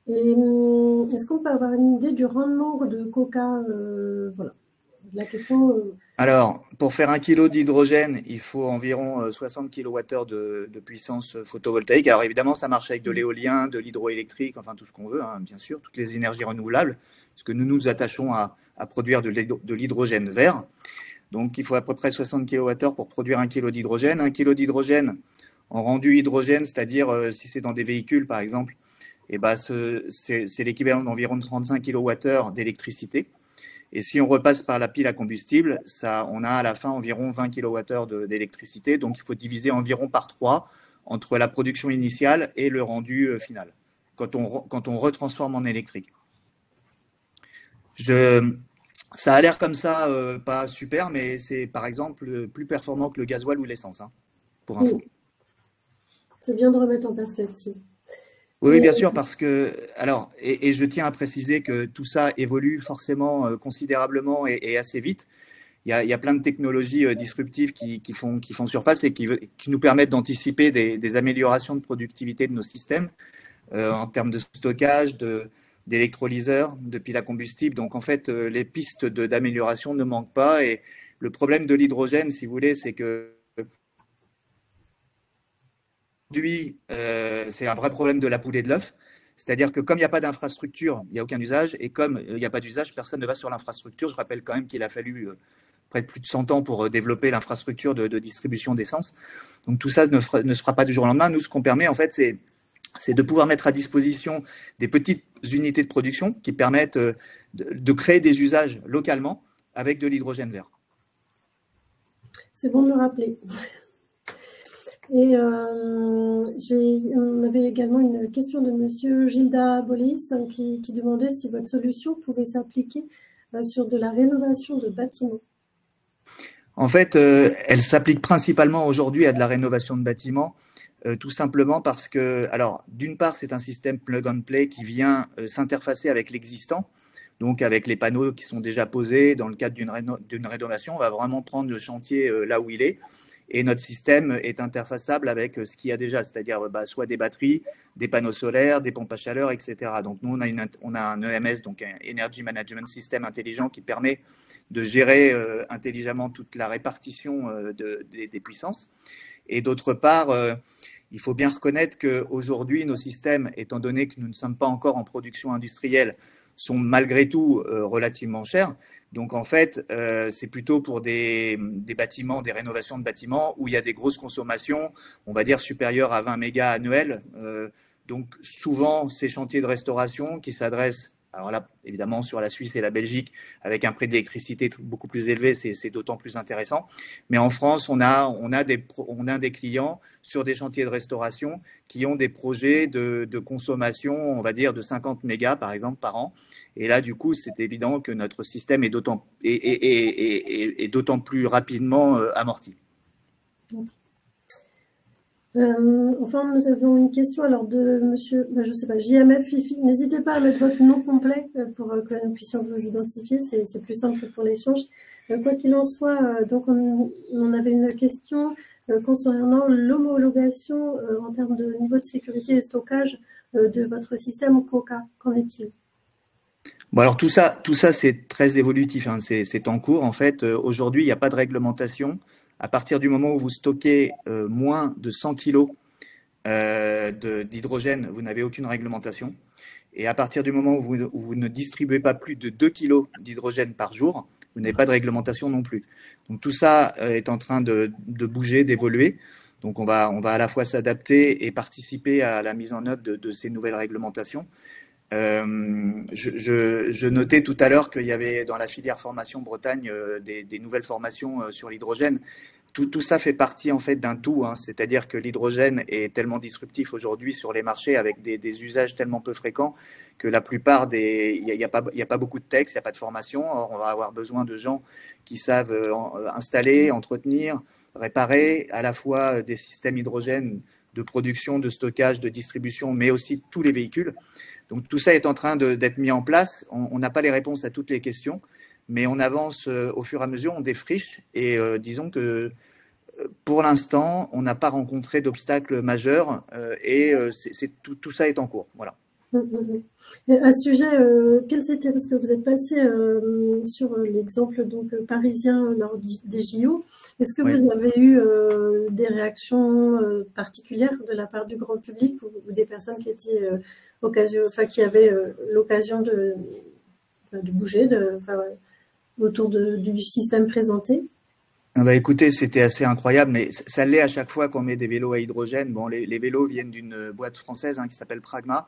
Et est-ce qu'on peut avoir une idée du rendement de Coca voilà. La question. Alors, pour faire 1 kg d'hydrogène, il faut environ 60 kWh de puissance photovoltaïque. Alors évidemment, ça marche avec de l'éolien, de l'hydroélectrique, enfin tout ce qu'on veut, hein, bien sûr, toutes les énergies renouvelables, parce que nous nous attachons à produire de l'hydrogène vert. Donc, il faut à peu près 60 kWh pour produire 1 kg d'hydrogène. 1 kg d'hydrogène en rendu hydrogène, c'est-à-dire si c'est dans des véhicules, par exemple, c'est l'équivalent d'environ 35 kWh d'électricité. Et si on repasse par la pile à combustible, on a à la fin environ 20 kWh d'électricité. Donc, il faut diviser environ par 3 entre la production initiale et le rendu final, quand on retransforme en électrique. Ça a l'air comme ça, pas super, mais c'est par exemple plus performant que le gasoil ou l'essence, hein, pour info. C'est bien de remettre en perspective. Oui, bien sûr, parce que, alors, et je tiens à préciser que tout ça évolue forcément considérablement et assez vite. Il y a plein de technologies disruptives qui font surface et qui nous permettent d'anticiper des améliorations de productivité de nos systèmes en termes de stockage, d'électrolyseurs, de piles à combustible. Donc, en fait, les pistes d'amélioration ne manquent pas. Et le problème de l'hydrogène, si vous voulez, c'est que aujourd'hui, c'est un vrai problème de la poule et de l'œuf. C'est-à-dire que comme il n'y a pas d'infrastructure, il n'y a aucun usage. Et comme il n'y a pas d'usage, personne ne va sur l'infrastructure. Je rappelle quand même qu'il a fallu près de plus de 100 ans pour développer l'infrastructure de distribution d'essence. Donc tout ça ne se fera pas du jour au lendemain. Nous, ce qu'on permet, en fait, c'est de pouvoir mettre à disposition des petites unités de production qui permettent de créer des usages localement avec de l'hydrogène vert. C'est bon de le rappeler. Et on avait également une question de monsieur Gilda Bolis qui demandait si votre solution pouvait s'appliquer sur de la rénovation de bâtiments. En fait, elle s'applique principalement aujourd'hui à de la rénovation de bâtiments tout simplement parce que, alors, d'une part, c'est un système plug-and-play qui vient s'interfacer avec l'existant, donc avec les panneaux qui sont déjà posés dans le cadre d'une rénovation. On va vraiment prendre le chantier là où il est. Et notre système est interfaçable avec ce qu'il y a déjà, c'est-à-dire soit des batteries, des panneaux solaires, des pompes à chaleur, etc. Donc nous, on a un EMS, donc un Energy Management System intelligent qui permet de gérer intelligemment toute la répartition des puissances. Et d'autre part, il faut bien reconnaître qu'aujourd'hui, nos systèmes, étant donné que nous ne sommes pas encore en production industrielle, sont malgré tout relativement chers. Donc, en fait, c'est plutôt pour des bâtiments, des rénovations de bâtiments où il y a des grosses consommations, on va dire supérieures à 20 mégas annuels. Donc, souvent, ces chantiers de restauration qui s'adressent, alors là, évidemment, sur la Suisse et la Belgique, avec un prix de l'électricité beaucoup plus élevé, c'est d'autant plus intéressant. Mais en France, on a des clients sur des chantiers de restauration qui ont des projets de consommation, on va dire, de 50 mégas, par exemple, par an. Et là, du coup, c'est évident que notre système est d'autant plus rapidement amorti. Enfin, nous avons une question alors de monsieur, je sais pas, JMF Fifi. N'hésitez pas à mettre votre nom complet pour que nous puissions vous identifier. C'est plus simple pour l'échange. Quoi qu'il en soit, donc on avait une question concernant l'homologation en termes de niveau de sécurité et stockage de votre système COCA. Qu'en est-il? Bon, alors tout ça c'est très évolutif, hein. C'est en cours. En fait, aujourd'hui, il n'y a pas de réglementation. À partir du moment où vous stockez moins de 100 kg d'hydrogène, vous n'avez aucune réglementation. Et à partir du moment où vous ne distribuez pas plus de 2 kg d'hydrogène par jour, vous n'avez pas de réglementation non plus. Donc tout ça est en train de bouger, d'évoluer. Donc on va à la fois s'adapter et participer à la mise en œuvre de ces nouvelles réglementations. Je notais tout à l'heure qu'il y avait dans la filière formation Bretagne des nouvelles formations sur l'hydrogène. Tout ça fait partie en fait d'un tout, hein. C'est-à-dire que l'hydrogène est tellement disruptif aujourd'hui sur les marchés avec des usages tellement peu fréquents que la plupart il n'y a pas beaucoup de textes, il n'y a pas de formation. Or, on va avoir besoin de gens qui savent installer, entretenir, réparer à la fois des systèmes hydrogène de production, de stockage, de distribution, mais aussi tous les véhicules. Donc tout ça est en train d'être mis en place. On n'a pas les réponses à toutes les questions, mais on avance au fur et à mesure, on défriche et disons que pour l'instant, on n'a pas rencontré d'obstacles majeurs et tout ça est en cours. Voilà. À ce sujet, quels étaient, parce que vous êtes passé sur l'exemple donc parisien lors des JO, est-ce que vous avez eu des réactions particulières de la part du grand public ou des personnes qui étaient qui avaient l'occasion de bouger autour du système présenté? Écoutez, c'était assez incroyable, mais ça l'est à chaque fois qu'on met des vélos à hydrogène. Bon, les vélos viennent d'une boîte française qui s'appelle Pragma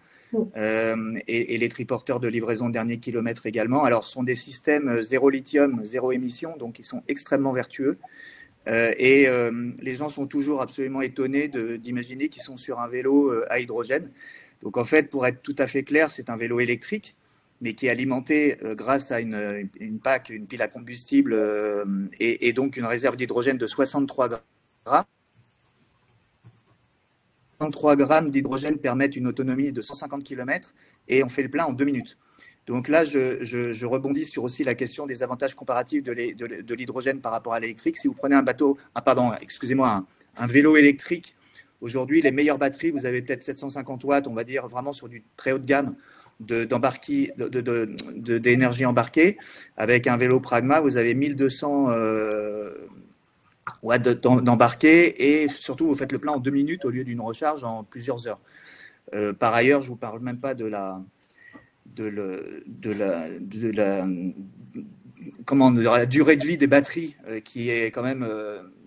et les triporteurs de livraison dernier kilomètre également. Alors, ce sont des systèmes zéro lithium, zéro émission, donc ils sont extrêmement vertueux. Les gens sont toujours absolument étonnés d'imaginer qu'ils sont sur un vélo à hydrogène. Donc, en fait, pour être tout à fait clair, c'est un vélo électrique, mais qui est alimenté grâce à une pile à combustible et donc une réserve d'hydrogène de 63 grammes. 63 grammes d'hydrogène permettent une autonomie de 150 km et on fait le plein en 2 minutes. Donc là, je rebondis sur aussi la question des avantages comparatifs de l'hydrogène par rapport à l'électrique. Si vous prenez un vélo électrique, aujourd'hui, les meilleures batteries, vous avez peut-être 750 watts, on va dire vraiment sur du très haut de gamme d'énergie embarquée. Avec un vélo Pragma, vous avez 1200 watts d'embarqué et surtout, vous faites le plein en 2 minutes au lieu d'une recharge en plusieurs heures. Par ailleurs, je ne vous parle même pas de la durée de vie des batteries qui est quand même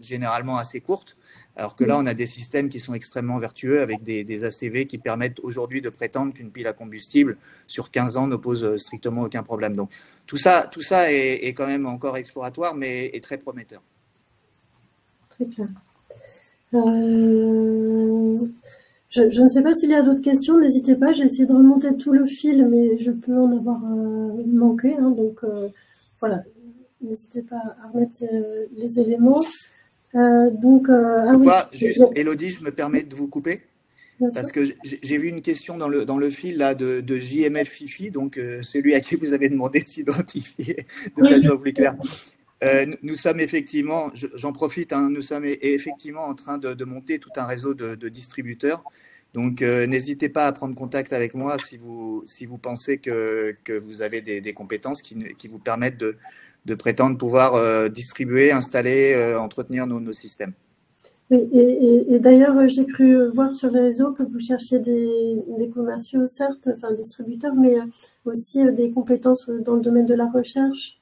généralement assez courte. Alors que là, on a des systèmes qui sont extrêmement vertueux avec des ACV qui permettent aujourd'hui de prétendre qu'une pile à combustible sur 15 ans ne pose strictement aucun problème. Donc tout ça est quand même encore exploratoire, mais est très prometteur. Très clair. Je ne sais pas s'il y a d'autres questions, n'hésitez pas, j'ai essayé de remonter tout le fil, mais je peux en avoir manqué, hein, donc voilà, n'hésitez pas à remettre les éléments. Ah oui. Juste, Élodie, je me permets de vous couper parce que j'ai vu une question dans le fil là, de JMF Fifi, donc celui à qui vous avez demandé de s'identifier de façon plus claire. Nous sommes effectivement, j'en profite, hein, nous sommes effectivement en train de monter tout un réseau de distributeurs. Donc, n'hésitez pas à prendre contact avec moi si vous pensez que vous avez des compétences qui vous permettent de prétendre pouvoir distribuer, installer, entretenir nos systèmes. Oui, et d'ailleurs, j'ai cru voir sur les réseaux que vous cherchiez des commerciaux, certes, enfin distributeurs, mais aussi des compétences dans le domaine de la recherche.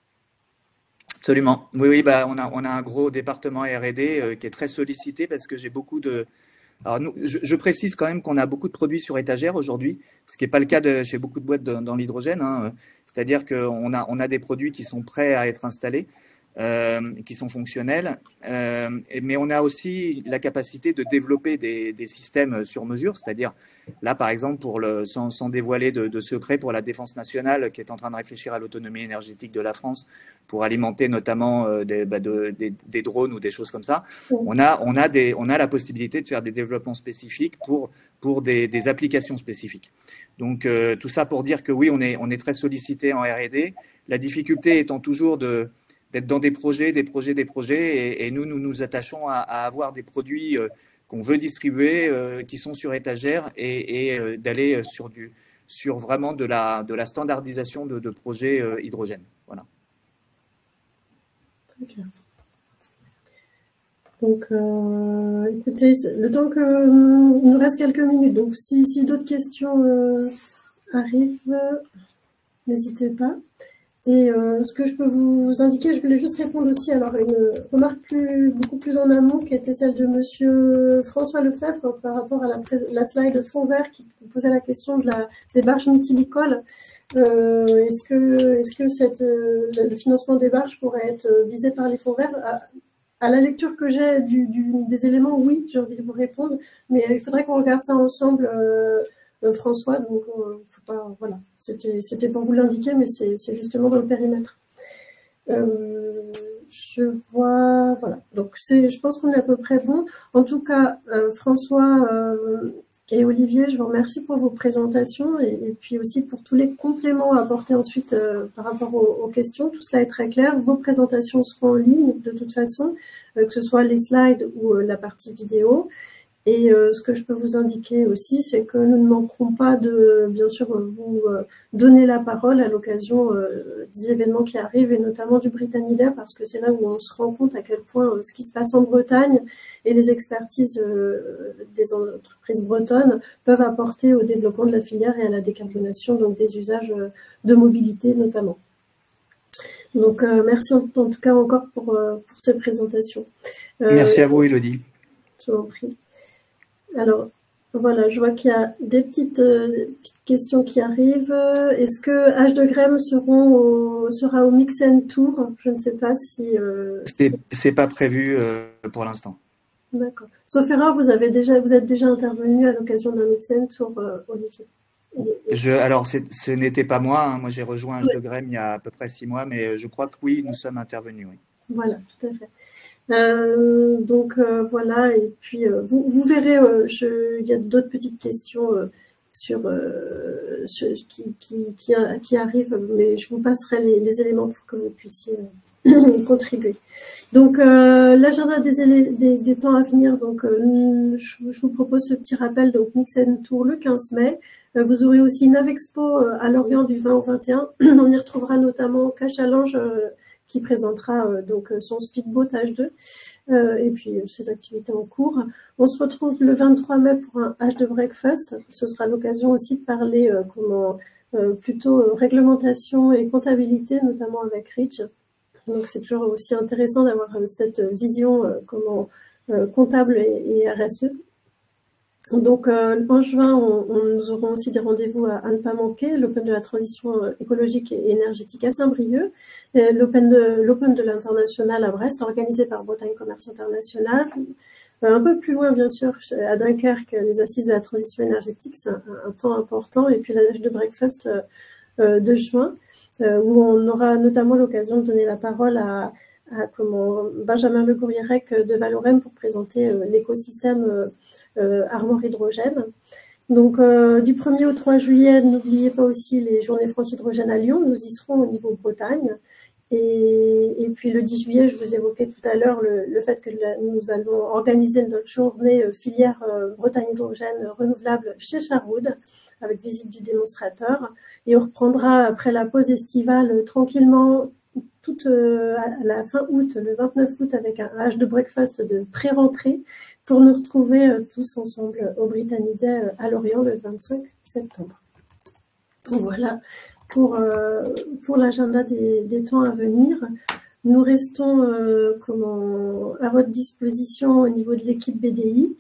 Absolument. Oui, bah, on a un gros département R&D qui est très sollicité parce que j'ai beaucoup de... Alors, je précise quand même qu'on a beaucoup de produits sur étagère aujourd'hui, ce qui n'est pas le cas chez beaucoup de boîtes dans l'hydrogène, hein. C'est-à-dire qu'on a des produits qui sont prêts à être installés, qui sont fonctionnels, mais on a aussi la capacité de développer des systèmes sur mesure, c'est-à-dire là, par exemple, sans dévoiler de secret, pour la défense nationale qui est en train de réfléchir à l'autonomie énergétique de la France pour alimenter notamment des drones ou des choses comme ça, on a la possibilité de faire des développements spécifiques pour des applications spécifiques. Donc, tout ça pour dire que oui, on est très sollicité en R&D. La difficulté étant toujours d'être dans des projets, et nous attachons à avoir des produits qu'on veut distribuer, qui sont sur étagère, et d'aller sur vraiment de la standardisation de projets hydrogène. Voilà. Très clair. Donc, écoutez, le temps il nous reste quelques minutes, donc si d'autres questions arrivent, n'hésitez pas. Et ce que je peux vous indiquer, je voulais juste répondre aussi alors à une remarque beaucoup plus en amont qui était celle de Monsieur François Lefebvre par rapport à la slide fond vert qui posait la question des barges multilicoles. Est-ce que le financement des barges pourrait être visé par les fonds verts? À la lecture que j'ai des éléments, oui, j'ai envie de vous répondre, mais il faudrait qu'on regarde ça ensemble. François, donc faut pas, voilà, c'était pour vous l'indiquer, mais c'est justement dans le périmètre. Je vois, voilà, donc je pense qu'on est à peu près bon. En tout cas, François et Olivier, je vous remercie pour vos présentations et puis aussi pour tous les compléments apportés ensuite par rapport aux questions. Tout cela est très clair. Vos présentations seront en ligne de toute façon, que ce soit les slides ou la partie vidéo. Et ce que je peux vous indiquer aussi, c'est que nous ne manquerons pas de, bien sûr, vous donner la parole à l'occasion des événements qui arrivent, et notamment du Britannidaire, parce que c'est là où on se rend compte à quel point ce qui se passe en Bretagne et les expertises des entreprises bretonnes peuvent apporter au développement de la filière et à la décarbonation, donc des usages de mobilité notamment. Donc, merci en tout cas encore pour ces présentations. Merci à vous, Élodie. Je vous en prie. Alors, voilà, je vois qu'il y a des petites questions qui arrivent. Est-ce que H2Grem sera au Mix & Tour? Je ne sais pas si... C'est pas prévu pour l'instant. D'accord. Sauf erreur, vous êtes déjà intervenu à l'occasion d'un Mix & Tour, Olivier. Alors, ce n'était pas moi. Hein. Moi, j'ai rejoint H2Grem il y a à peu près 6 mois, mais je crois que oui, nous sommes intervenus. Oui. Voilà, tout à fait. Donc voilà, et puis vous verrez, il y a d'autres petites questions qui arrivent, mais je vous passerai les éléments pour que vous puissiez contribuer. Donc l'agenda des temps à venir, donc je vous propose ce petit rappel, donc Mix & Tour le 15 mai. Vous aurez aussi une Avexpo à Lorient du 20 au 21. On y retrouvera notamment K-Challenge qui présentera donc son speedboat H2 et puis ses activités en cours. On se retrouve le 23 mai pour un H2 Breakfast. Ce sera l'occasion aussi de parler plutôt réglementation et comptabilité, notamment avec Rich. Donc c'est toujours aussi intéressant d'avoir cette vision comptable et RSE. Donc en juin, nous aurons aussi des rendez-vous à ne pas manquer, l'Open de la transition écologique et énergétique à Saint-Brieuc, l'Open de l'international à Brest, organisé par Bretagne Commerce International, un peu plus loin bien sûr, à Dunkerque, les assises de la transition énergétique, c'est un temps important, et puis la H2 Breakfast de juin, où on aura notamment l'occasion de donner la parole à Benjamin Le Gouriérec de Valorem pour présenter l'écosystème Armor Hydrogène. Donc, du 1er au 3 juillet, n'oubliez pas aussi les Journées France Hydrogène à Lyon. Nous y serons au niveau Bretagne. Et puis le 10 juillet, je vous évoquais tout à l'heure le fait que nous allons organiser notre journée filière Bretagne Hydrogène renouvelable chez Charwood, avec visite du démonstrateur. Et on reprendra après la pause estivale tranquillement à la fin août, le 29 août, avec un âge de breakfast de pré-rentrée pour nous retrouver tous ensemble au Britannia Day à Lorient le 25 septembre. Voilà pour l'agenda des temps à venir. Nous restons à votre disposition au niveau de l'équipe BDI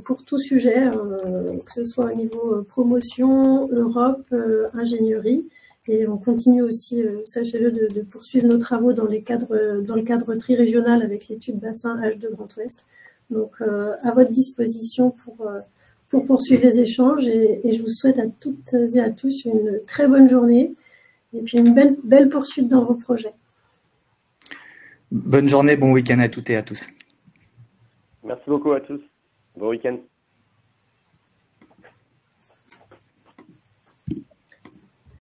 pour tout sujet, que ce soit au niveau promotion, Europe, ingénierie. Et on continue aussi, sachez-le, de poursuivre nos travaux dans le cadre tri-régional avec l'étude bassin H2 Grand Ouest. Donc, à votre disposition pour poursuivre les échanges. Et je vous souhaite à toutes et à tous une très bonne journée et puis une belle poursuite dans vos projets. Bonne journée, bon week-end à toutes et à tous. Merci beaucoup à tous. Bon week-end.